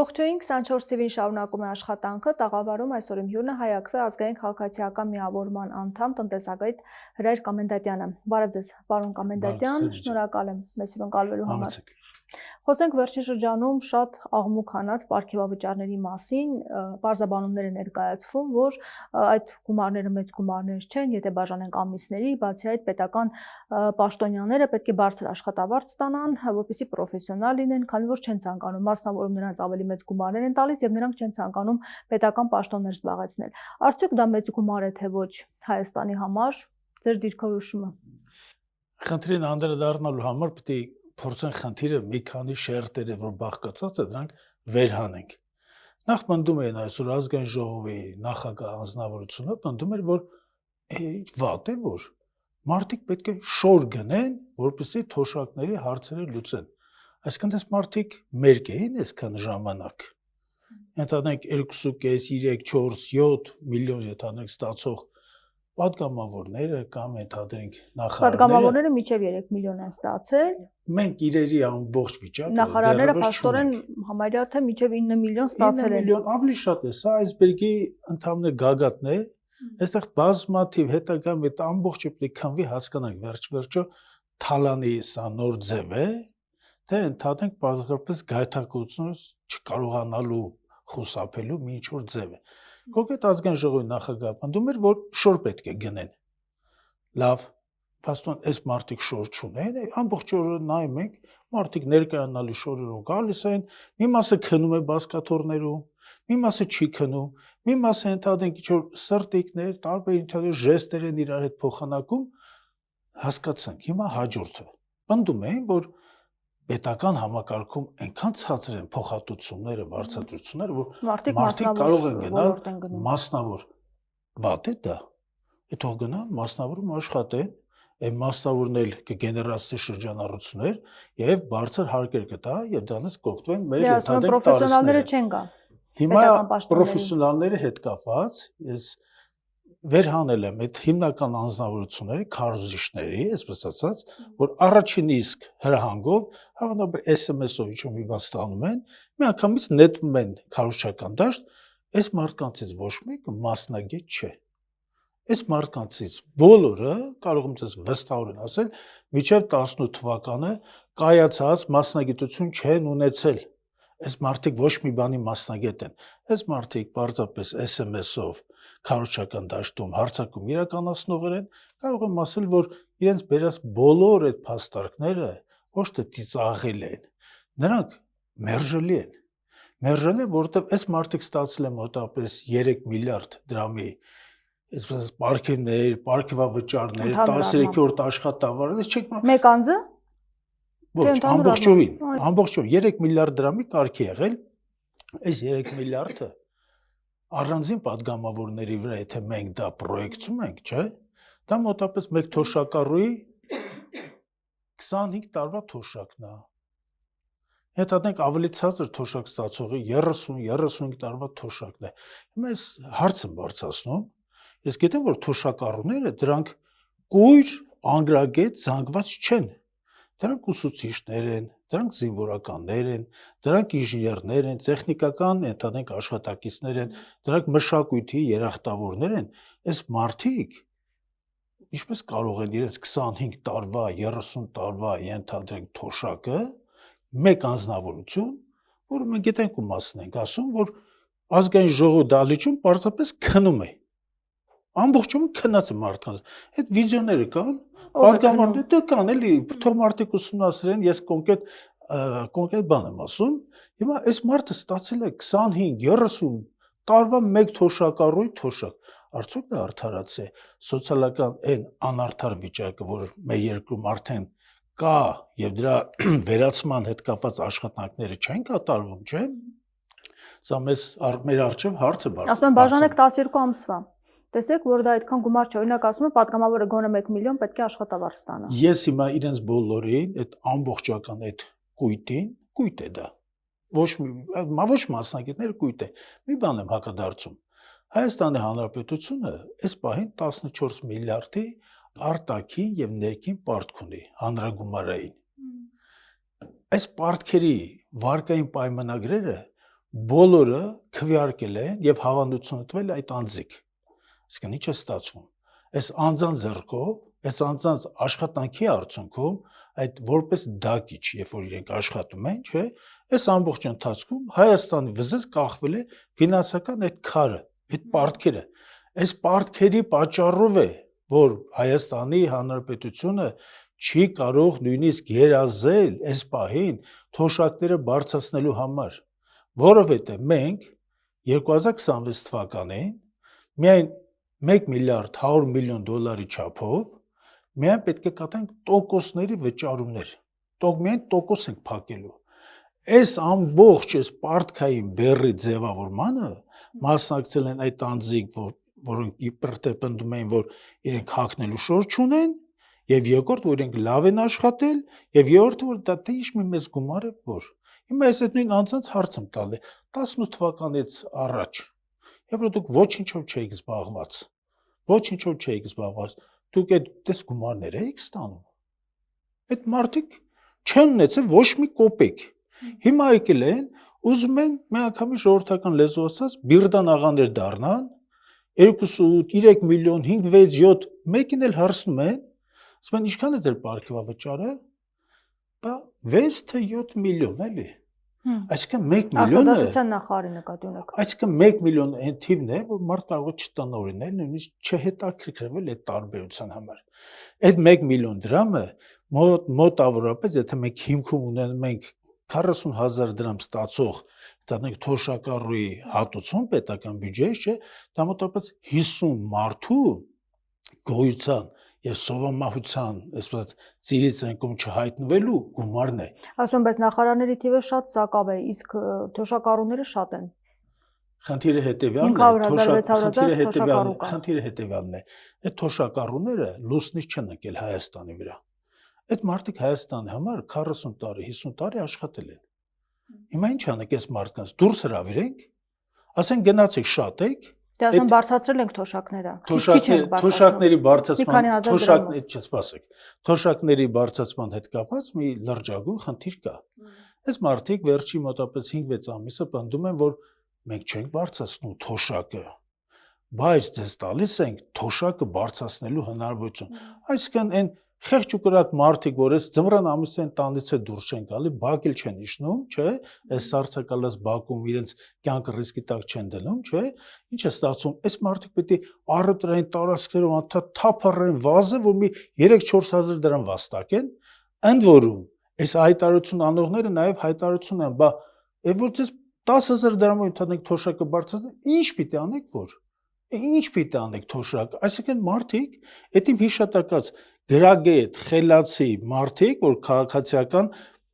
Ողջույն 24 TV-ին շարունակում է աշխատանքը, տաղավարում այսօր իմ հյուրն է Հայ-Ակվե ազգային քաղաքացիական միավորման անդամ տնտեսագետ Հրայր Կամենդատյանը։ Բարև ձեզ, պարոն Կամենդատյան, շնորհակալ եմ մեզ հետ ընկալվելու համար։ Խոսենք վերջին շրջանում շատ աղմուկ հանած պարգևավճարների մասին, պարզաբանումներ է ներկայացվում, որ այդ գումարները մեծ գումարներ չեն, եթե բաժանենք ամիսների, բացի այդ պետական պաշտոնյաները պետք է բարձր աշխատավարձ ստանան, որպեսզի պրոֆեսիոնալ լինեն, քանի որ չեն ցանկանում մասնավորում նրանց ավելի մեծ գումարներ են տալիս եւ նրանք չեն ցանկանում պետական պաշտոններ զբաղեցնել։ Արդյոք դա մեծ գումար է թե ոչ Հայաստանի համար, ձեր դիրքորոշումը։ Խնդրին անդրադառնալու համար պետք է փորձեն խնդիրը մի քանի շերտերը, որ բաղկացած է, դրանք վերհանենք։ Նախ պնդում էին այսօր ազգային ժողովի նախագահ անձնավորությունը, պնդում էր, որ ինչ վատ է, որ մարդիկ պետք է շոր գնեն, որպեսզի թոշակների հարցերը լուծեն։ Այսինքն այս մարդիկ մերկ էին այսքան ժամանակ։ Ենթադրենք 2.5, 3, 4, 7 միլիոն ենթադրենք ստացող պատգամավորները կամ ենթադրենք նախարարները։ Պատգամավորները մինչև 3 միլիոն են ստացել։ Մենք իրերի ամբողջ վիճակը նախարարները փաստորեն համարյա թե մինչև 9 միլիոն ստացել են։ 9 միլիոն ավելի շատ է, սա այսբերգի ընդհանուր գագաթն է։ Այստեղ բազմաթիվ հետագայում այդ ամբողջը պետք է քննվի, հասկանանք վերջ-վերջո թալանի սա նոր ձև է, թե ընդհանրենք բազմապես գայթակղությունը չկարողանալու խուսափելու մի ինչ-որ ձև է։ Կոնկրետ ազգային ժողովի նախագահը պնդում էր, որ շոր պետք է գնեն։ Լավ, փաստորեն այս մարդիկ շոր չունեն, ամբողջ օրը նայում ենք, մարդիկ ներկայանալի շորերով գալիս են, մի մասը քնում է բազկաթոռներում, մի մասը չի քնում, մի մասը ընդհանրենք ինչ-որ սրտիկներ, տարբեր ինչ-որ ժեստեր են իրար հետ փոխանակում, հասկացանք, հիմա հաջորդը։ Պնդում են, որ պետական համակարգում այնքան ցածր են փոխհատուցումները, վարձատրությունները, որ մարդիկ կարող են գնալ մասնավոր։ Վատ է դա։ Թող գնան մասնավորում աշխատեն, այն մասնավորն էլ կգեներացնի շրջանառություններ եւ բարձր հարկեր կտա եւ դրանից կօգտվեն մեր ենթադրենք պրոֆեսիոնալները չեն գա։ Հիմա պրոֆեսիոնալների հետ կապված ես վերհանել եմ այդ հիմնական անձնավորությունների, քարոզիչների, այսպես ասած, որ առաջին իսկ հրահանգով հավանաբար SMS-ով ինչ-որ մի բան ստանում են, միանգամից նետվում են քարոզչական դաշտ, այս մարդկանցից ոչ մեկը մասնագետ չէ։ Այս մարդկանցից բոլորը կարող եմ ձեզ վստահորեն ասել, մինչև 18 թվականը կայացած մասնագիտություն չեն ունեցել։ Այս մարդիկ ոչ մի բանի մասնագետ են։ Այս մարդիկ պարզապես SMS-ով քարոզչական դաշտում հարցակում իրականացնողներ են, կարող եմ ասել, որ իրենց բերած բոլոր այդ փաստարկները ոչ թե ծիծաղել են, նրանք մերժելի են։ Մերժել են, որովհետև այս մարդիկ ստացել են մոտավորապես 3 միլիարդ դրամի այսպես պարգևներ, պարգևավճարներ, 13-րդ աշխատավարձ, ես չեք մեկ անձը։ Ոչ, ամբողջովին 3 միլիարդ դրամի կարգ է եղել, այս 3 միլիարդը առանձին պատգամավորների վրա, եթե մենք դա պրոյեկցում ենք, չէ՞, դա մոտավորապես մեկ թոշակառուի 25 տարվա թոշակն է։ Հետադենք ավելի ցածր թոշակ ստացողի 30-35 տարվա թոշակն է։ Հիմա այս հարցը բարձրացնում, ես գիտեմ, որ թոշակառուները դրանք կույր, անգրագետ, զանգված չեն։ Դրանք ուսուցիչներ են, դրանք զինվորականներ են, դրանք ինժեներներ են, տեխնիկական ընդհանրենք աշխատակիցներ են, դրանք մշակույթի երախտավորներ են։ Այս մարդիկ ինչպես կարող են իրենց 25 տարվա, 30 տարվա ենթադրենք թոշակը մեկ անձնավորություն, որը մենք գիտենք ու մասն ենք ասում, որ ազգային ժողովի դահլիճում պարզապես քնում է։ Ամբողջովին քնած է մարդկանց։ Այդ վիդեոները կան, պատգամավորները դա կան, էլի, թող մարդիկ ուսումնասիրեն, ես կոնկրետ բան եմ ասում։ Հիմա այս մարդը ստացել է 25-30 տարվա մեկ թոշակառուի թոշակ։ Արդյոք դա արդարացի է սոցիալական այն անարդար վիճակը, որ մեր երկրում արդեն կա եւ դրա վերացման հետ կապված աշխատանքները չեն կատարվում, չէ՞։ Սա մեր առջև հարց է բարձր։ Ասում են բաժանեք 12 ամսվա։ Տեսեք, որ դա այդքան գումար չէ։ Օրինակ ասում են պատգամավորը գոնե 1 միլիոն պետք է աշխատավարձ ստանա։ Ես հիմա իրենց բոլորին այդ ամբողջական այդ կույտին, կույտ է դա։ Ոչ մասնագետները կույտ է։ Մի բան եմ հակադարձում։ Հայաստանի Հանրապետությունը այս պահին 14 միլիարդի արտաքին եւ ներքին պարտք ունի հանրագումարային։ Այս պարտքերի վարկային պայմանագրերը բոլորը քվեարկել են եւ հավանություն տվել այդ անձիկ։ Իսկն ինչ է ստացվում։ Այս անձան ձեռքով, այս անձանց աշխատանքի արդյունքում այդ որպես դակիչ, երբ որ իրենք աշխատում են, չէ, այս ամբողջ ընթացքում Հայաստանի վզից կախվել է ֆինանսական այդ քարը, այդ պարտքերը։ Այս պարտքերի պատճառով է, որ Հայաստանի Հանրապետությունը չի կարող նույնիսկ երազել այս պահին թոշակները բարձրացնելու համար, որովհետև մենք 2026 թվականին միայն 1 միլիարդ 100 միլիոն դոլարի չափով միայն պետք է կատարենք տոկոսների վճարումներ, միայն տոկոս ենք փակելու։ Այս ամբողջ այս պարտքային բեռի ձևավորմանը մասնակցել են այդ անձիկ, որոնք իբրտե պնդում էին, որ իրենք հագնելու շոր չունեն, եւ երկրորդ, որ իրենք լավ են աշխատել, եւ երրորդը, որ դա թե ինչ մի մեծ գումար է, որ հիմա ես այդ նույն անձանց հարց եմ տալի 18 թվականից առաջ, եւ որ դուք ոչինչով չէիք զբաղված, դուք այդ դες գումարներ եք ստանում։ Այդ մարդիկ չեն ունեցել ոչ մի կոպեկ։ Հիմա եկել են, ուզում են միանգամից ժողովրդական լեզվով ասած բիրդան աղաներ դառնան, 2, 3 միլիոն, 5, 6, 7, մեկին էլ հարցնում են, ասում են ինչքան է ձեր պարգևավճարը, բա 6 թե 7 միլիոն էլի։ Այսինքն 1 միլիոնը արտադրության նախարարի նկատի ունեք։ Այսինքն 1 միլիոն այն թիվն է, որ մարդ կարող է չտնօրինել, նույնիսկ չհետաքրքրվել այդ տարբերության համար։ Այդ 1 միլիոն դրամը մոտավորապես, եթե մենք հիմքում ունենք 40,000 դրամ ստացող դառնանք թոշակառուի հատուցում պետական բյուջեից, չէ, դա մոտավորապես 50 մարդու գոյության եւ սովամահության, այսպես ծիրից այնքան չհայտնվելու գումարն է։ Ասում եմ, բայց նախարարների թիվը շատ սակավ է, իսկ թոշակառուները շատ են։ Խնդիրը հետեւյալն է, այդ թոշակառուները լուսնից չեն եկել Հայաստանի վրա։ Այդ մարդիկ Հայաստանի համար 40 տարի, 50 տարի աշխատել են։ Հիմա ինչ անենք այս մարդկանց, դուրս հրավիրենք, ասենք գնացեք շատ եք, դե ասեմ բարձրացրել ենք թոշակները։ Թոշակների բարձրացման հետ կապված մի լրջագույն խնդիր կա։ Այս մարդիկ վերջի մոտավորապես 5-6 ամիսը պնդում են, որ մենք չենք բարձրացնում թոշակը, բայց ձեզ տալիս ենք թոշակը բարձրացնելու հնարավորություն։ Այսինքն այն խեղճ ու կրակ մարդիկ, որ այս ձմռան ամիսին տանից է դուրս չեն գալի, բակ էլ չեն իջնում, չէ, այս սառցակալած բակում իրենց կյանքը ռիսկի տակ չեն դնում, չէ, ինչ է ստացվում, այս մարդիկ պետք է առևտրային տարածքներով անդադ թափառեն վազը, որ մի 3-4 հազար դրամ վաստակեն, ընդ որում այս հայտարարություն անողները նաև հայտարարություն են, բա որ ձեզ 10,000 դրամով ընդհանրենք թոշակը բարձրացնել, ինչ պիտի անեք, որ ինչ պիտի անեք թոշակ, այսինքն մարդիկ, այդ իմ հիշատակած գրագետ, խելացի մարդիկ, որ քաղաքացիական,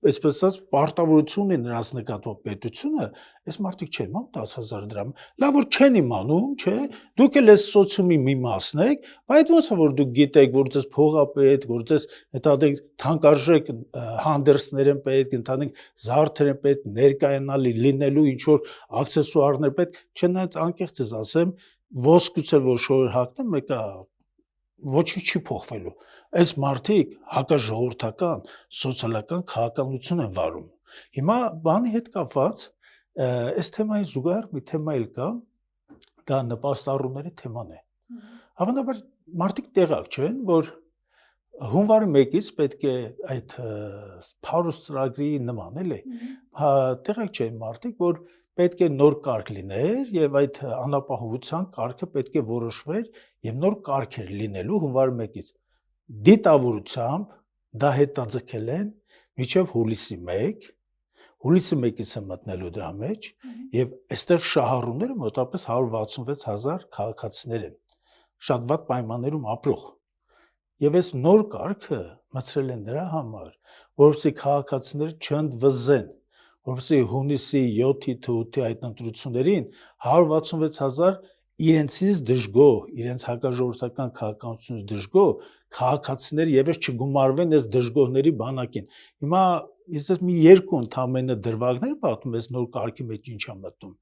այսպես ասած, պարտավորություն է նրանց նկատմամբ պետությունը, այս մարդիկ չեն իմանում 10,000 դրամ, լավ որ չեն իմանում, չէ, դուք էլ այս սոցիումի մի մասն եք, բայց ոնց է որ դուք գիտեք, որ ձեզ փողապետ, որ ձեզ ընդհանրենք թանկարժեք հանդերձներ են պետք, ընդհանրենք զարդեր են պետք, ներկայանալի լինելու ինչ որ աքսեսուարներ պետք, չնայած անկեղծ ես ասեմ, ոսկուց էլ որ շոր հագնեմ, մեկը ոչինչ չի փոխվելու։ Այս մարդիկ հակաժողովրդական, սոցիալական քաղաքականություն են վարում։ Հիմա բանի հետ կապված, այս թեմայի զուգահեռ մի թեմա էլ կա, դա նպաստառուների թեման է։ Հավանաբար մարդիկ տեղակ չեն, որ հունվարի 1-ից պետք է այդ Փարուս ծրագրի նման էլի, տեղակ չեն մարդիկ, որ պետք է նոր կարգ լիներ եւ այդ անապահովության կարգը պետք է որոշվեր եւ նոր կարգեր լինելու հունվարի 1-ից։ Դիտավորությամբ դա հետաձգել են մինչև հուլիսի 1, հուլիսի 1-ից են մտնելու դրա մեջ եւ այստեղ շահառուները մոտավորապես 166,000 քաղաքացիներ են, շատ վատ պայմաններում ապրող։ Եվ այս նոր կարգը մտցրել են դրա համար, որովհետեւ քաղաքացիները չընդվզեն, որովհետեւ հունիսի 7-ի 8-ի այդ ընտրություններին 166,000 իրենցից դժգոհ, իրենց հակաժողովրդական քաղաքականությունից դժգոհ քաղաքացիներ եւս չգումարվեն այս դժգոհների բանակին։ Հիմա ես մի երկու ընդամենը դրվագներ պատմում ես նոր կարգի մեջ ինչ է մտնում։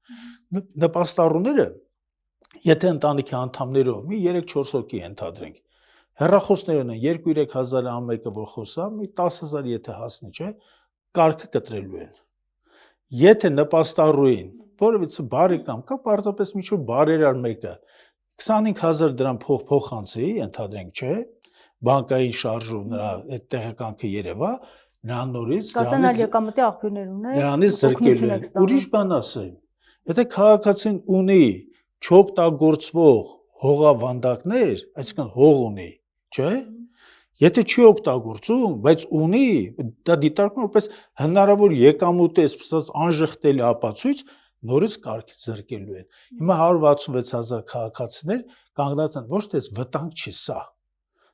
Նպաստառուները, եթե ընտանիքի անդամներով մի 3-4 հոգի ընդհանրենք, հեռախոսներն են 2-3 հազարը ամեկը որ խոսա, մի 10,000 եթե հասնի, չէ, կարգը կտրելու են։ Եթե նպաստառուին որևիցե բարի կամ կա պարզապես մի շուտ բարերար մեկը 25000 դրամ փոխանցի, ընդհանրենք, չէ, բանկային շարժով նրա այդ տեղեկանքը երևա, նրան նորից Կասեն այլ եկամտի աղբյուրներ ունեն, նրանից զրկելու են։ Ուրիշ բան ասեմ, եթե քաղաքացին ունի չօգտագործվող հողավանդակներ, այսինքն հող ունի, չէ, եթե չի օգտագործում, բայց ունի, դա դիտարկվում որպես հնարավոր եկամուտի այսպես անժխտելի ապացույց, նորից կարգից զրկելու են։ Հիմա 166000 քաղաքացիներ կանգնած են ոչ թե վտանգ չի սա։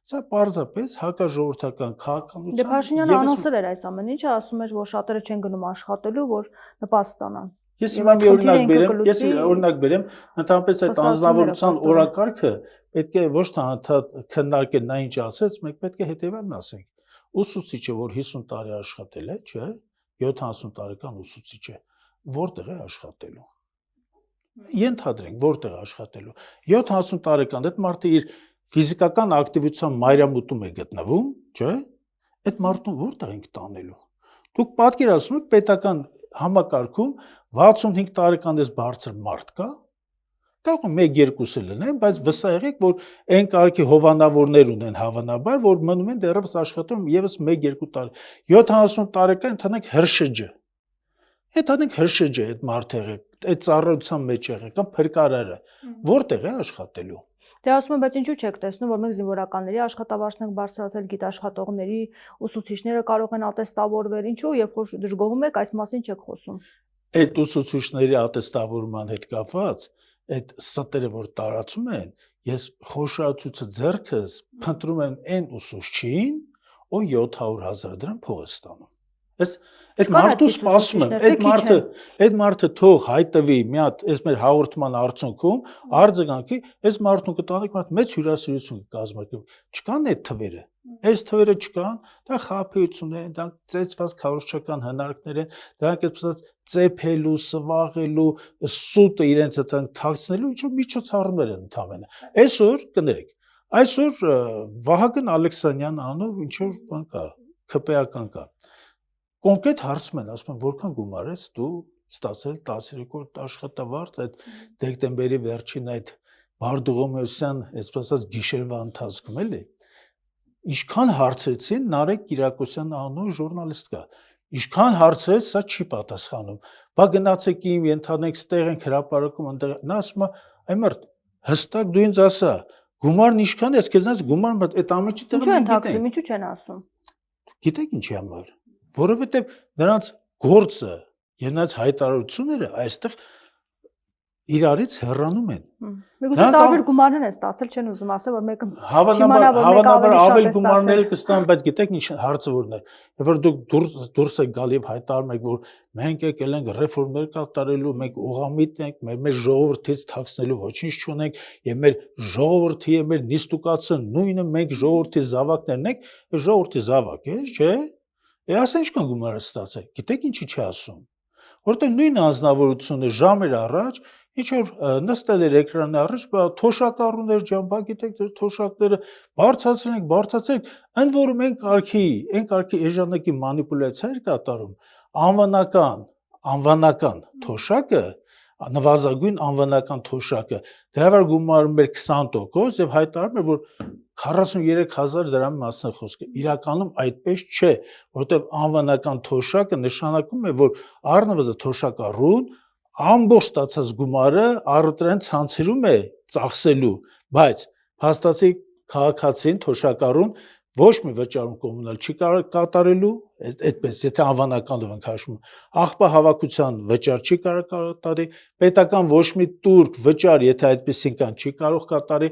Սա պարզապես հակաժողովրդական քաղաքականության։ Դե Փաշինյանը անոնսել էր այս ամեն ինչը, ասում էր, որ շատերը չեն գնում աշխատելու, որ նպաստ ստանան։ Ես հիմա օրինակ բերեմ, ընդհանրապես այդ անձնավորության օրակարգը պետք է ոչ թե անդադ քննարկել նա ինչ ասեց, մենք պետք է հետևյալն ասենք։ Ուսուցիչը, որ 50 տարի աշխատել է, չէ, 70 տարեկան ուսուցիչ է, որտեղ է աշխատելու։ Ենթադրենք, որտեղ է աշխատելու։ 70 տարեկան այդ մարդը իր ֆիզիկական ակտիվության մայրամուտում է գտնվում, չէ, այդ մարդուն որտեղ ենք տանելու։ Դուք պատկերացնում եք պետական համակարգում 65 տարեկան էս բարձր մարդ կա, կարող է 1-2 լինեն, բայց վստահ եղեք, որ այն կարգի հովանավորներ ունեն հավանաբար, որ մնում են դեռևս աշխատում եւս 1-2 տարի։ 70 տարեկան ընդհանրենք հրշեջը։ Ընդհանրենք հրշեջը այդ մարդերը, այդ ծառայության մեջ եղել կամ փրկարարը, որտեղ է աշխատելու։ Դե ասում եմ, բայց ինչու չեք տեսնում, որ մենք զինվորականների աշխատավարձն ենք բարձրացել, գիտաշխատողների, ուսուցիչները կարող են ատեստավորվել, ինչու, երբ որ դժգոհում եք, այս մասին չեք խոսում։ Այդ ուսուցիչների ատեստավորման հետ կապված, այդ ստերը, որ տարածում են, ես խոշորացուցը ձեռքս փնտրում եմ այն ուսուցչին, ով 700,000 դրամ փող է ստանում։ Այդ մարդու սպասում եմ, այդ մարդը թող հայտվի մի հատ այս մեր հաղորդման արդյունքում, արձագանքի, այս մարդուն կտանեք մի հատ մեծ հյուրասիրություն կկազմակերպի։ Չկան այդ թվերը։ Այս թվերը չկան, դա խաբեություններ են, դա ծեծված քարոզչական հնարքներ են, դրանք այսպես ծեփելու, սվաղելու, սուտը իրենց հետ թաքցնելու ինչ-որ միջոցառումներ են ընդամենը։ Այսօր կներեք, այսօր Վահագն Ալեքսանյան անով ինչ-որ բան կա, ՔՊԱ-ական կա։ Կոնկրետ հարցում են, ասում են, որքան գումար ես դու ստացել 13-րդ աշխատավարձ այդ դեկտեմբերի վերջին այդ Բարդուղիմոսյան, այսպես ասած, գիշերվա ընթացքում էլի։ Ինչքան հարցրեցին Նարեկ Կիրակոսյան անունով ժուրնալիստ կա։ Ինչքան հարցրեց, սա չի պատասխանում։ Բա գնացեք իմ ենթադրենք ստեղ ենք հրապարակում այնտեղ։ Նա ասում է, այ մարդ, հստակ դու ինձ ասա, գումարն ինչքան է, ես քեզնից գումարը այդ ամենի տեղը մենք գիտենք։ Ինչու չեն ասում։ Գիտեք ինչի համար։ Որովհետև նրանց գործը եւ նրանց հայտարարությունները այստեղ իրարից հեռանում են։ Միգուցե տարբեր գումարներ են ստացել, չեն ուզում ասել, որ մեկը հավանաբար ավել գումարներ կստան, բայց գիտեք ինչ հարցը որն է։ Երբ որ դուք դուրս եք գալ եւ հայտարարում եք, որ մենք եկել ենք ռեֆորմներ կատարելու, մենք օղամիտ ենք, մեր ժողովրդից թաքցնելու ոչինչ չունենք, եւ մեր ժողովրդի եւ մեր նիստուկացը նույնը մենք ժողովրդի զավակներն ենք, ժողովրդի զավակ է, չէ՞։ Ասա ինչքան գումար է ստացել։ Գիտեք ինչի՞ չի ասում։ Որտեղ նույն անձնավորությունը ժամեր առաջ ինչ որ նստել էր էկրանի առաջ, թոշակառուներ ջան, բա գիտեք ձեր թոշակները բարձրացրեք, ընդ որում այն կարգի էժանեկի մանիպուլյացիա էր կատարում, անվանական թոշակը, նվազագույն անվանական թոշակը, դրա վրա գումարում էր 20% եւ հայտարարում էր, որ 43000 դրամի մասն է խոսքը։ Իրականում այդպես չէ, որովհետեւ անվանական թոշակը նշանակում է, որ առնվազն թոշակառուն ամբողջ ստացած գումարը առընտրեն ցանցերում է ծախսելու, բայց փաստացի քաղաքացին թոշակառուն ոչ մի վճարում կոմունալ չի կարող կատարելու, այդպես եթե անվանականով ենք հաշվում, աղբահավաքության վճար չի կարող կատարի, պետական ոչ մի տուրք վճար, եթե այդպեսին կան, չի կարող կատարի,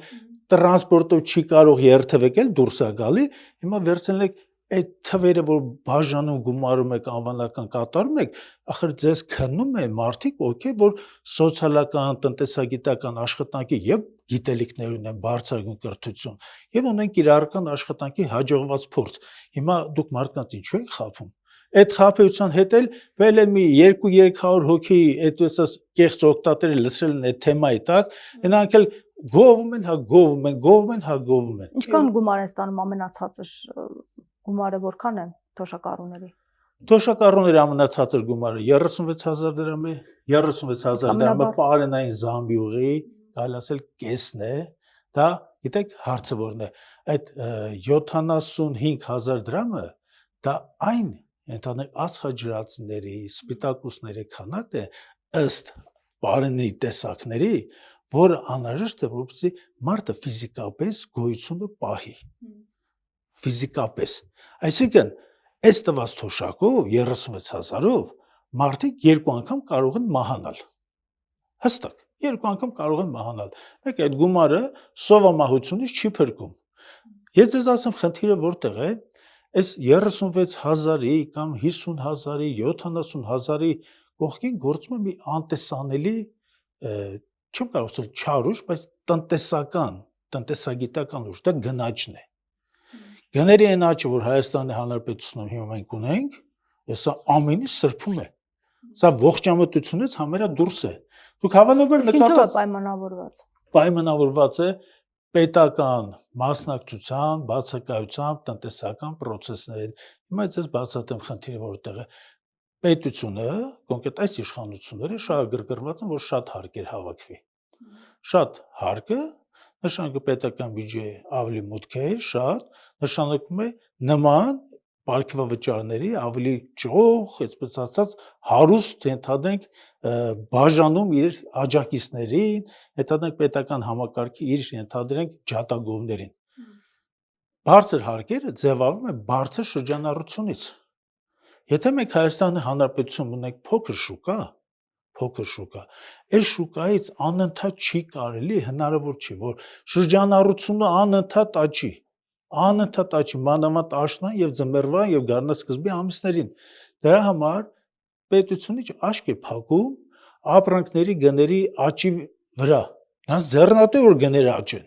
տրանսպորտով չի կարող երթևեկել դուրս է գալի, հիմա վերցնենք այդ թվերը, որ բաժանում գումարում եք անվանական կատարում եք, ախր ձեզ քննում է մարդիկ, ովքեր որ սոցիալական, տնտեսագիտական աշխատանքի եւ գիտելիքներ ունեն բարձրագույն կրթություն եւ ունեն կիրառական աշխատանքի հաջողված փորձ։ Հիմա դուք մարդկանց ինչու եք խաբում։ Այդ խաբեության հետ էլ վել են մի 200-300 հոգի այդպես կեղծ օկտատերը լսել են այդ թեմայի տակ, նրանք էլ գովում են։ Ինչքան գումար են ստանում ամենացածր գումարը որքան է թոշակառուների։ Թոշակառուների ամենացածր գումարը 36,000 դրամ է, 36,000 դրամը պարենային զամբյուղի, կարելի ասել կեսն է, դա գիտեք հարցը որն է, այդ 75,000 դրամը դա այն ընդհանուր ածխաջրածների, սպիտակուցների քանակն է ըստ պարենի տեսակների, որը անհրաժեշտ է որպեսզի մարդը ֆիզիկապես գոյությունը պահի, ֆիզիկապես, այսինքն այս տված թոշակով 36,000-ով մարդիկ երկու անգամ կարող են մահանալ, հստակ, երկու անգամ կարող են մահանալ, մեկ այդ գումարը սովամահությունից չի փրկում, ես ձեզ ասեմ խնդիրը որտեղ է, այս 36,000-ի կամ 50,000-ի, 70,000-ի կողքին գործում է մի անտեսանելի, չեմ կարող ասել չար ուժ, բայց տնտեսագիտական ուժ, դա գնաճն է, գների այն աճը, որ Հայաստանի Հանրապետությունում հիմա մենք ունենք, սա ամեն ինչ սրբում է, սա ողջամտությունից համարյա դուրս է, դուք հավանաբար նկատած պայմանավորված է պետական մասնակցության, բացակայությամբ, տնտեսական պրոցեսներին, հիմա ես բացատրեմ խնդիրը որտեղ է, պետությունը, կոնկրետ այս իշխանությունները շահագրգռված են, որ շատ հարկեր հավաքվի, շատ հարկը նշանակում պետական բյուջեի ավելի մուտքեր, շատ, նշանակում է նման պարգևավճարների ավելի ճոխ, այսպես ասած, հարուստ ենթադրենք բաժանում իր աջակիցներին, ենթադրենք պետական համակարգի իր ենթադրենք ջատագովներին։ Բարձր հարկերը ձևավորվում են բարձր շրջանառությունից։ Եթե մենք Հայաստանի Հանրապետությունում ունենք փոքր շուկա, այս շուկայից անընդհատ չի կարելի, հնարավոր չի, որ շրջանառությունը անընդհատ աճի, մանավանդ աշնան եւ ձմեռվա եւ գարնասկզբի ամիսներին, դրա համար պետությունը աշկ է փակում ապրանքների գների աճի վրա, նա ձեռնատու որ գները աճեն,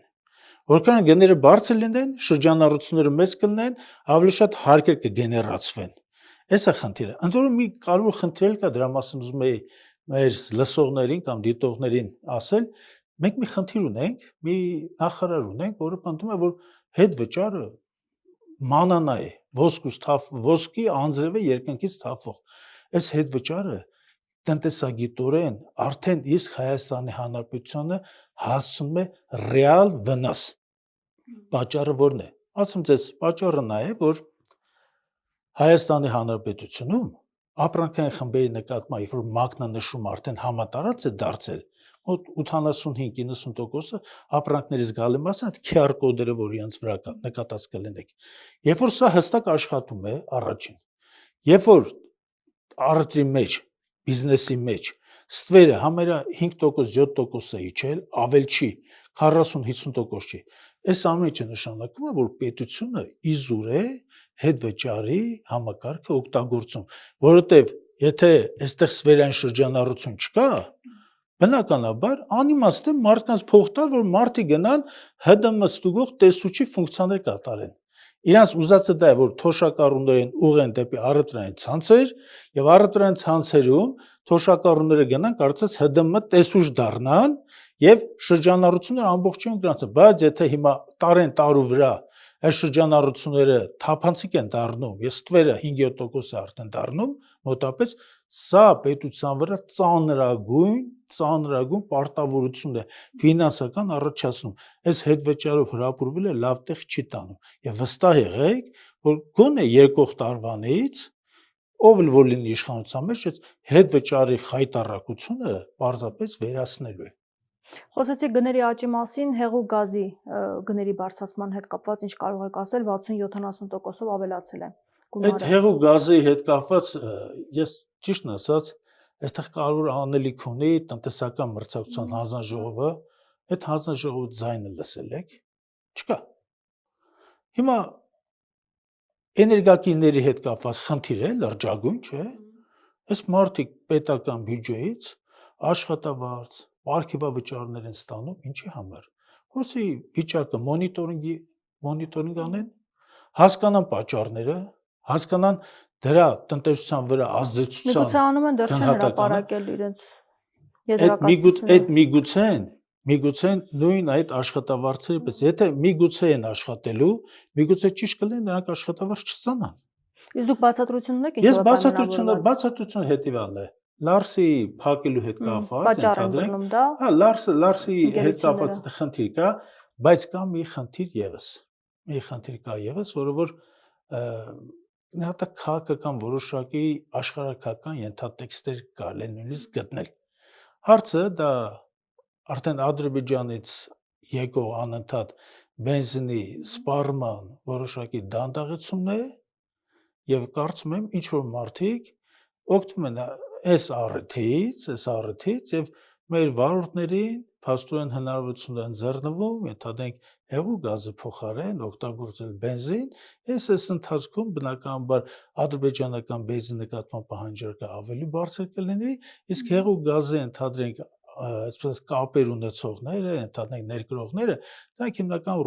որքան գները բարձր լինեն, շրջանառությունները մեծ կլինեն, ավելի շատ հարկեր կգեներացվեն, այս է խնդիրը, ընդ որում մի կարևոր խնդիր կա, դրա մասին ուզում եի մեր լսողներին կամ դիտողներին ասել, մենք մի խնդիր ունենք, մի նախարար ունենք, որը պնդում է, որ հետ վճարը մանանա է, ոսկի անձրև է երկնքից թափվող, այս հետ վճարը տնտեսագիտորեն արդեն իսկ Հայաստանի Հանրապետությանը հասցնում է ռեալ վնաս, պատճառը որն է, ասում ձեզ, պատճառը նա է, որ Հայաստանի Հանրապետությունում ապրանքային խմբերի նկատմամբ, որ մակնանշում արդեն համատարած է դարձել, մոտ 85-90%-ը ապրանքներից գալի մասը այդ QR կոդերը, որ իրենց վրա նկատած կլինեք։ Երբ որ սա հստակ աշխատում է առաջին, երբ որ առևտրի մեջ, բիզնեսի մեջ ստվերը համարյա 5%, 7% է իջել, ավել չի, 40-50% չի։ Այս ամեն ինչը նշանակում է, որ պետությունը իզուր է հետ վճարի համակարգը օգտագործում, որովհետև եթե այստեղ սվերային շրջանառություն չկա, բնականաբար անիմաստ է մարդկանց փող տալ, որ մարդիկ գնան ՀԴՄ ստուգող տեսուչի ֆունկցիաներ կատարեն։ Իրանց ուզածը դա է, որ թոշակառուներին ուղղեն դեպի առևտրային ցանցեր եւ առևտրային ցանցերում թոշակառուները գնան, կարծես ՀԴՄ տեսուչ դառնան եւ շրջանառությունները ամբողջովին գրանցեն, բայց եթե հիմա տարեն տարու վրա այս շրջանառությունները թափանցիկ են դառնում, եւ ստվերը 5-7% է արդեն դառնում, մոտապես սա պետության վրա ծանրագույն պարտավորություն է, ֆինանսական առաջացնում, այս հետ վճարով հրապուրվել է լավ տեղ չի տանում, եւ վստահ եղեք, որ գոնե եկող տարվանից, ով էլ որ լինի իշխանության մեջ, այս հետ վճարի խայտառակությունը պարզապես վերացնելու է։ Խոսեցիք գների աճի մասին, հեղուկ գազի գների բարձրացման հետ կապված ինչ կարող եք ասել, 60-70%-ով ավելացել է գումարը։ Այդ հեղուկ գազի հետ կապված ես ճիշտն ասած, այստեղ կարևոր անելիք ունի տնտեսական մրցակցության հանձնաժողովը, այդ հանձնաժողովի ձայնը լսել եք, չկա։ Հիմա էներգակիրների հետ կապված խնդիր է, լրջագույն, չէ՞։ Այս մարդիկ պետական բյուջեից աշխատավարձ պարգևավճարներ են ստանում, ինչի համար, որսի վիճակը մոնիտորինգ անեն, հասկանան պատճառները, հասկանան դրա տնտեսության վրա ազդեցության։ Միգուցե անում են, դեռ չեն հրապարակել իրենց եզրակացությունները։ Այդ միգուցե նույն այդ աշխատավարձերի պես, եթե միգուցե են աշխատելու, միգուցե ճիշտ կլինի նրանք աշխատավարձ չստանան։ Իսկ դուք բացատրություն ունեք Ես ինչով է պայմանավորված։ բացատրությունը հետևյալն է։ Լարսի փակելու հետ կապված Պատճառ են բռնում դա։ հա, Լարսի հետ կապված Ընկերությունները։ խնդիր կա, բայց կա մի խնդիր եւս։ Որը որ մի հատ քաղաքական որոշակի աշխարհակական ենթատեքստեր կարելի է նույնիսկ գտնել։ Հարցը դա արդեն Ադրբեջանից եկող անընդհատ բենզինի սպառման որոշակի դանդաղեցումն է եւ կարծում եմ ինչ որ մարդիկ օգտվում են այս առիթից եւ մեր վարորդներին փաստորեն հնարավորություն են ձեռնվում, ենթադրենք հեղուկ գազի փոխարեն օգտագործել բենզին, այս ընթացքում բնականաբար ադրբեջանական բենզինի նկատմամբ պահանջարկը ավելի բարձր կլինի, իսկ հեղուկ գազի ենթադրենք այսպես կապեր ունեցողները, ենթադրենք ներկրողները, դա հիմնական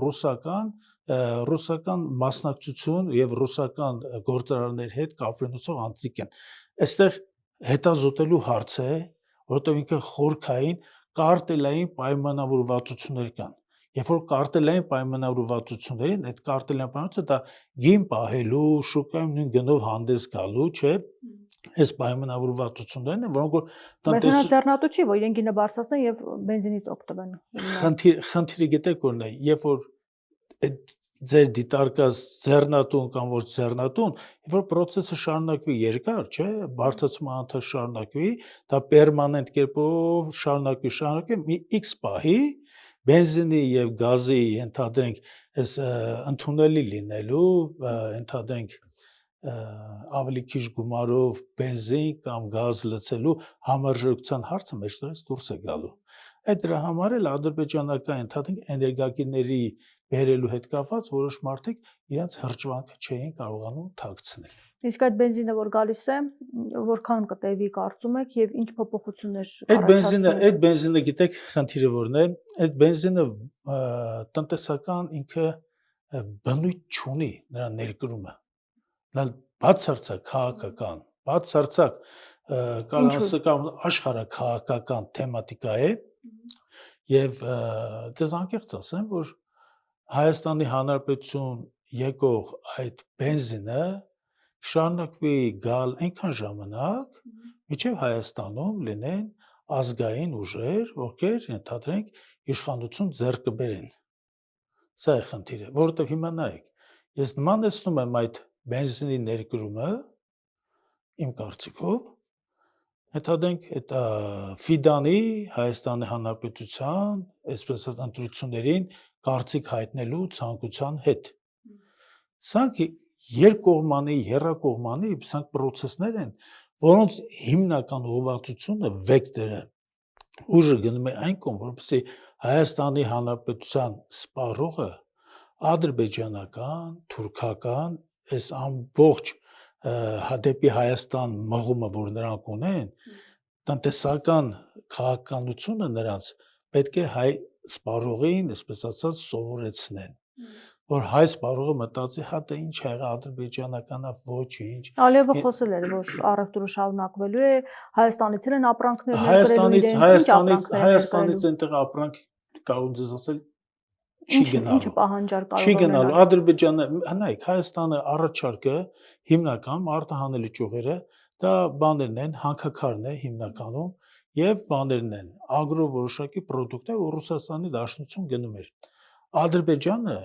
ռուսական մասնակցություն եւ ռուսական գործարանների հետ կապեր ունեցող անձիկ են։ Այստեղ հետազոտելու հարց է, որովհետեւ ինքը խորքային կարտելային պայմանավորվածություններ կան։ Երբ որ կարտելային պայմանավորվածություններին, այդ կարտելային պայմանավորվածությունը դա գին պահելու, շուկայում նույն գնով հանդես գալու, չէ՞։ Այս պայմանավորվածություններն են, որոնք որ Բայց նա ձեռնատու չի, որ իրեն գինը բարձրացնեն եւ բենզինից օգտվեն։ Խնդիրը գիտեք որն է, երբ որ այդ ձեր դիտարկած ձեռնատուն կամ ոչ ձեռնատուն, երբ որ process-ը շարունակվի երկար, չէ, բարձրացումը անընդհատ շարունակվի, դա պերմանենտ կերպով շարունակվի, մի X պահի բենզինի եւ գազի ենթադրենք այս ընդունելի լինելու, ենթադրենք ավելի քիչ գումարով բենզին կամ գազ լցելու համարժեքության հարցը մեջտեղից դուրս է գալու։ Այդ դրա համար էլ ադրբեջանական ենթադրենք էներգակիրների բերելու հետ կապված որոշ մարդիկ իրենց հրճվանքը չէին կարողանում թաքցնել։ Իսկ այդ բենզինը որ գալիս է, որքան կտևի կարծում եք եւ ինչ փոփոխություններ Այդ բենզինը գիտեք խնդիրը որն է, այդ բենզինը տնտեսական ինքը բնույթ չունի նրա ներկրումը։ Նա բացարձակ քաղաքական, բացարձակ կամ աշխարհաքաղաքական թեմատիկա է եւ դες անկեղծ ասեմ, որ Հայաստանի Հանրապետություն եկող այդ բենզինը շարունակվի գալ այնքան ժամանակ, մինչև Հայաստանում լինեն ազգային ուժեր, ովքեր ենթադրենք իշխանություն ձեռք կբերեն։ Սա է խնդիրը, որովհետև հիմա նայեք, ես նման տեսնում եմ այդ բենզինի ներկրումը իմ կարծիքով, ենթադրենք այդ Ֆիդանի Հայաստանի Հանրապետության, այսպես ասած ընտրություններին կարծիք հայտնելու ցանկության հետ։ Սրանք երկկողմանի, եռակողմանի սրանք process-ներ են, որոնց հիմնական ուղղվածությունը վեկտորը ուժը գնում է այն կողմ, որպեսզի Հայաստանի Հանրապետության սպառողը ադրբեջանական, թուրքական, այս ամբողջ դեպի Հայաստան մղումը, որ նրանք ունեն, տնտեսական քաղաքականությունը նրանց պետք է հայ սպառողին, այսպես ասած, սովորեցնեն, որ հայ սպառողը մտածի, հա դա ինչ ա եղել ադրբեջանականա, ոչինչ։ Ալիևը խոսել էր, որ առևտուրը շարունակվելու է, Հայաստանից են ապրանքներ Հայաստանից այնտեղ ապրանք կարող ձեզ ասել չի գնալու։ Ինչ պահանջարկ կարող չի գնալու Ադրբեջանը, նայեք, Հայաստանը առաջարկը հիմնական արտահանելի ճյուղերը դա բաներն են, հանքաքարն է հիմնականում եւ բաներն են, ագրո որոշակի պրոդուկտներ, որ Ռուսաստանի Դաշնություն գնում էր։ Ադրբեջանը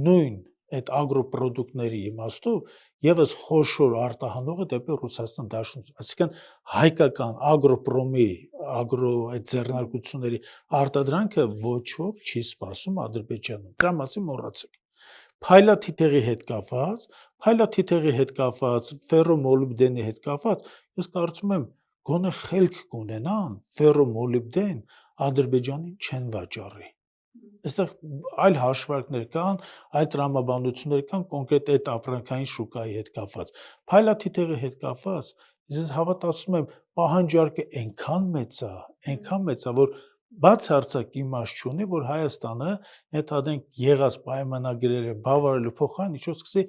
նույն այդ ագրոպրոդուկտների իմաստով եւս խոշոր արտահանող է դեպի Ռուսաստան Դաշնություն, այսինքն հայկական ագրոպրոմի, այդ ձեռնարկությունների արտադրանքը ոչ ոք չի սպասում Ադրբեջանում։ Դրա մասին մոռացեք։ Փայլաթիթեղի հետ կապված, ֆերոմոլիբդենի հետ կապված, ես կարծում եմ գոնե խելք կունենան ֆերոմոլիբդեն Ադրբեջանին չեն վաճառի։ Այստեղ այլ հաշվարկներ կան, այլ տրամաբանություններ կան կոնկրետ այդ ապրանքային շուկայի հետ կապված։ Փայլաթիթեղի հետ կապված, ես հավատացնում եմ, պահանջարկը այնքան մեծ է, որ բացարձակ իմաստ չունի, որ Հայաստանը ենթադրենք եղած պայմանագրերը բավարարելու փոխարեն ինչ-որ սկսի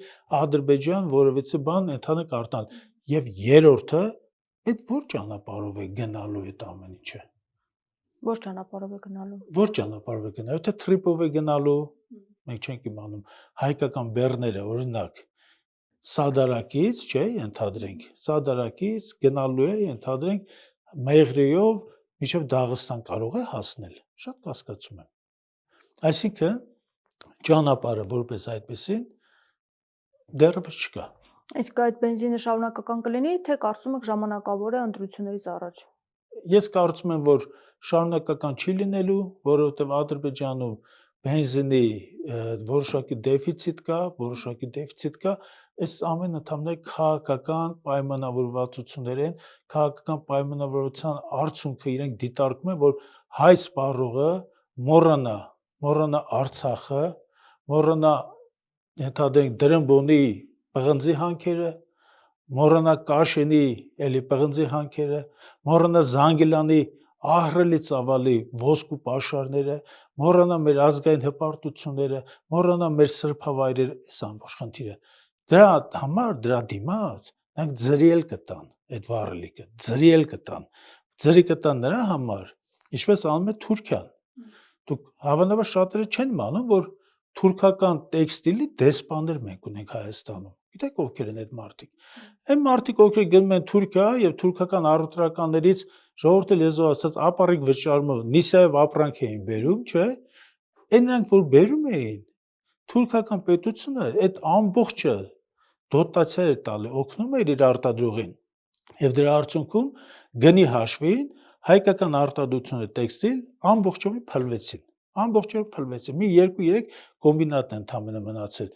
Ադրբեջան որևիցե բան ենթադրենք արտանալ։ Եվ երրորդը, այդ որ ճանապարհով է գնալու այդ ամեն ինչը։ Որ ճանապարհով է գնալու։ Որ ճանապարհով է գնալու, թե թրիպով է գնալու, մենք չենք իմանում։ Հայկական բեռները, օրինակ, սադարակից, չէ, ենթադրենք, սադարակից գնալու է, ենթադրենք, Մեղրիով մինչև Դաղստան կարող է հասնել։ Շատ կասկածում եմ։ Այսինքն ճանապարհը որպես այդպեսին դեռևս չկա։ Իսկ այդ բենզինը շարունակական կլինի, թե կարծում եք ժամանակավոր է ընտրություններից առաջ։ Ես կարծում եմ, որ շարունակական չի լինելու, որովհետև Ադրբեջանում բենզինի որոշակի դեֆիցիտ կա, այս ամենը ընդհանրապես քաղաքական պայմանավորվածություններ են, քաղաքական պայմանավորվածության արդյունքը իրենք դիտարկում են, որ հայ սպառողը մոռանա Արցախը, մոռանա ենթադրենք Դրամբոնի պղնձի հանքերը, մոռանա Կաշենի էլի պղնձի հանքերը, մոռանա Զանգիլանի ահռելի ծավալի ոսկու պաշարները, մոռանա մեր ազգային հպարտությունները, մոռանա մեր սրբավայրերը, այս ամբողջ խնդիրը։ Դրա համար, դրա դիմաց նրանք ձրիել կտան այդ վառելիքը, ձրիել կտան նրա համար, ինչպես անում է Թուրքիան։ Դուք հավանաբար շատերը չեն իմանում, որ թուրքական տեքստիլի դեսպաններ մենք ունենք Հայաստանում։ Գիտեք ովքեր են այդ մարդիկ։ Այն մարդիկ, ովքեր գնում են Թուրքիա եւ թուրքական առևտրականներից ժողովրդի լեզվով ասած ապառիկ վճարումը Նիսայով ապրանք էին բերում, չէ՞։ Այն նրանք որ բերում էին, թուրքական պետությունը այդ ամբողջը դոտացիա էր տալի, օգնում էր իր արտադրողին։ Եվ դրա արդյունքում գնի հաշվին հայկական արտադրությունը տեքստիլ ամբողջովին փլվեցին։ Մի 2-3 կոմբինատ են ընդամենը մնացել։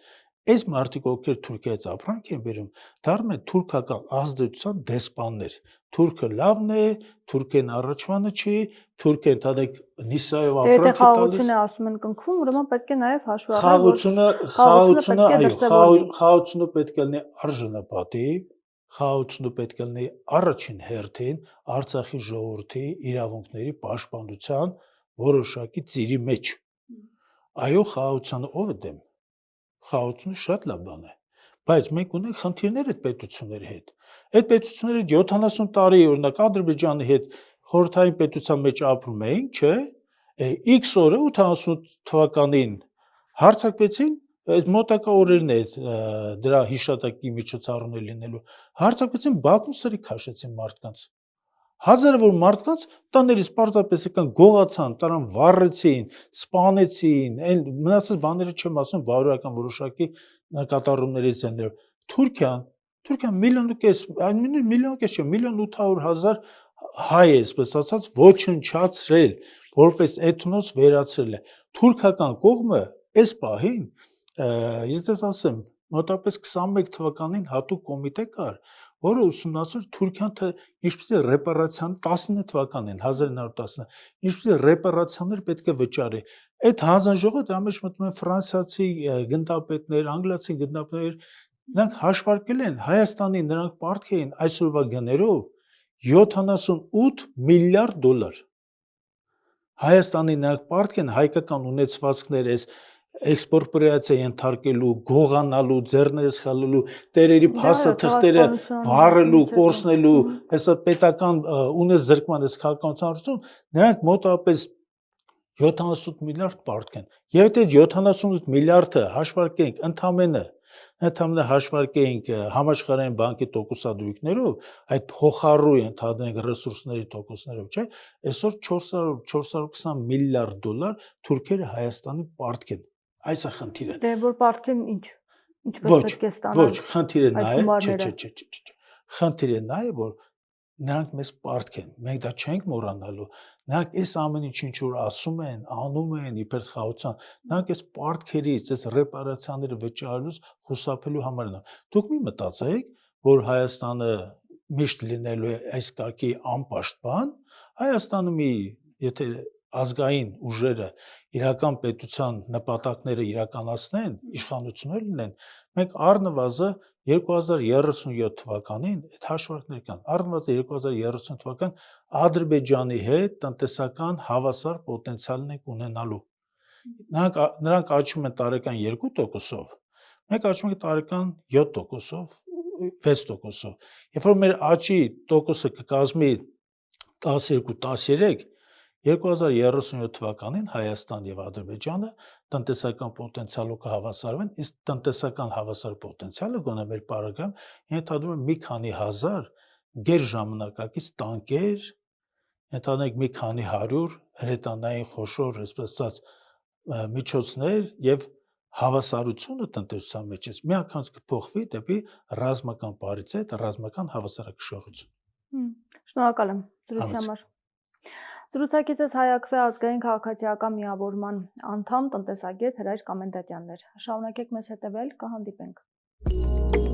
Այս մարդիկ, ովքեր Թուրքիայից ապրանք են բերում, դառնում են թուրքական ազդեցության դեսպաններ։ Թուրքը լավն է, Թուրքեն առաջվանը չի, Թուրքեն տանեք Նիսայով ապրանք է տալիս։ Խաղաղություն է ասում են կնքում, ուրեմն պետք է նաև հաշվի առնել, խաղաղությունը պետք է լինի արժանապատիվ, խաղաղությունը պետք է լինի առաջին հերթին Արցախի ժողովրդի իրավունքների պաշտպանության որոշակի ծիրի մեջ։ Այո, խաղաղությանը ով է դեմ։ Խաղաղությունը շատ լավ բան է, բայց մենք ունենք խնդիրներ այդ պետությունների հետ։ Այդ պետությունների 70 տարի օրինակ Ադրբեջանի հետ խորհրդային պետության մեջ ապրում էինք, չէ՞։ X օրը 88 թվականին հարձակվեցին, այս մոտակա օրերն է դրա հիշատակի միջոցառումներ լինելու։ Հարձակվեցին Բաքվում սրի քաշեցին մարդկանց։ Հազարավոր մարդկանց տաներից պարզապես եկան գողացան, տարան վառեցին, սպանեցին, այն մնացած բաները չեմ ասում, բարոյական որոշակի կատարումներից են։ Թուրքիան 1,5 միլիոն, չէ, 1,800,000 հայ է, այսպես ասած, ոչնչացրել, որպես էթնոս վերացրել է։ Թուրքական կողմը այս պահին, ես դες ասեմ, մոտավորապես 21 թվականին հատուկ կոմիտե կար, որը ուսումնասիրում Թուրքիան ինչպես է ռեպարացիան 19 թվականին 1910, ինչպես է ռեպարացիաներ պետք է վճարի։ Այդ հանձնաժողովը դրա մեջ մտնում են ֆրանսիացի գնդապետներ, անգլիացի գնդապետներ, նրանք հաշվարկել են Հայաստանի նրանք պարտք էին այսօրվա գներով 78 միլիարդ դոլար։ Հայաստանի նրանք պարտք են հայկական ունեցվածքներ այս էքսպորտացիա ենթարկելու, գողանալու, ձեռներս խլելու, տերերի փաստաթղթերը վառելու, կորցնելու, հեսա պետական ունես զրկման այս քաղաքականություն, նրանք մոտավորապես 78 միլիարդ պարտք են։ Եվ այդ 78 միլիարդը հաշվարկենք ընդամենը հաշվարկենք համաշխարհային բանկի տոկոսադրույքներով, այդ փոխառու ընդհանրենք ռեսուրսների տոկոսներով, չէ՞, այսօր 420 միլիարդ դոլար թուրքերը Հայաստանի պարտք են։ Այս է խնդիրը։ Դե որ պարտքեն ինչպես պետք է ստանալ։ Ոչ, խնդիրը նա է, խնդիրը նա է, որ նրանք մեզ պարտք են, մենք դա չենք մոռանալու։ Նրանք այս ամեն ինչ որ ասում են, անում են իբր խաղաղության, նրանք այս պարտքերից, այս ռեպարացիաները վճարելուց խուսափելու համար են։ Դուք մի մտածեք, որ Հայաստանը միշտ լինելու է այս կարգի անպաշտպան, Հայաստանում եթե ազգային ուժերը իրական պետության նպատակները իրականացնեն, իշխանություններ լինեն, մենք առնվազն 2037 թվականին այդ հաշվարկներ կան, առնվազն 2030 թվական Ադրբեջանի հետ տնտեսական հավասար պոտենցիալն ենք ունենալու։ Նրանք աճում են տարեկան 2%-ով, մենք աճում ենք տարեկան 7%-ով, 6%-ով։ Երբ որ մեր աճի տոկոսը կկազմի 12-13, 2037 թվականին Հայաստան եւ Ադրբեջանը տնտեսական պոտենցիալով կհավասարվեն, իսկ տնտեսական հավասար պոտենցիալը գոնե մեր պարագայում ենթադրում է մի քանի հազար գերժամանակակից տանկեր, ենթադրենք մի քանի 100 հրետանային խոշոր, այսպես ասած, միջոցներ եւ հավասարությունը տնտեսության մեջ է միանգամից կփոխվի դեպի ռազմական պարիտետ, ռազմական հավասարակշռություն։ Շնորհակալ եմ զրույցի համար։ Զրուցակիցս Հայ-Ակվե ազգային քաղաքացիական միավորման անդամ տնտեսագետ Հրայր Կամենդատյանն էր։ Շարունակեք մեզ հետևել, կհանդիպենք։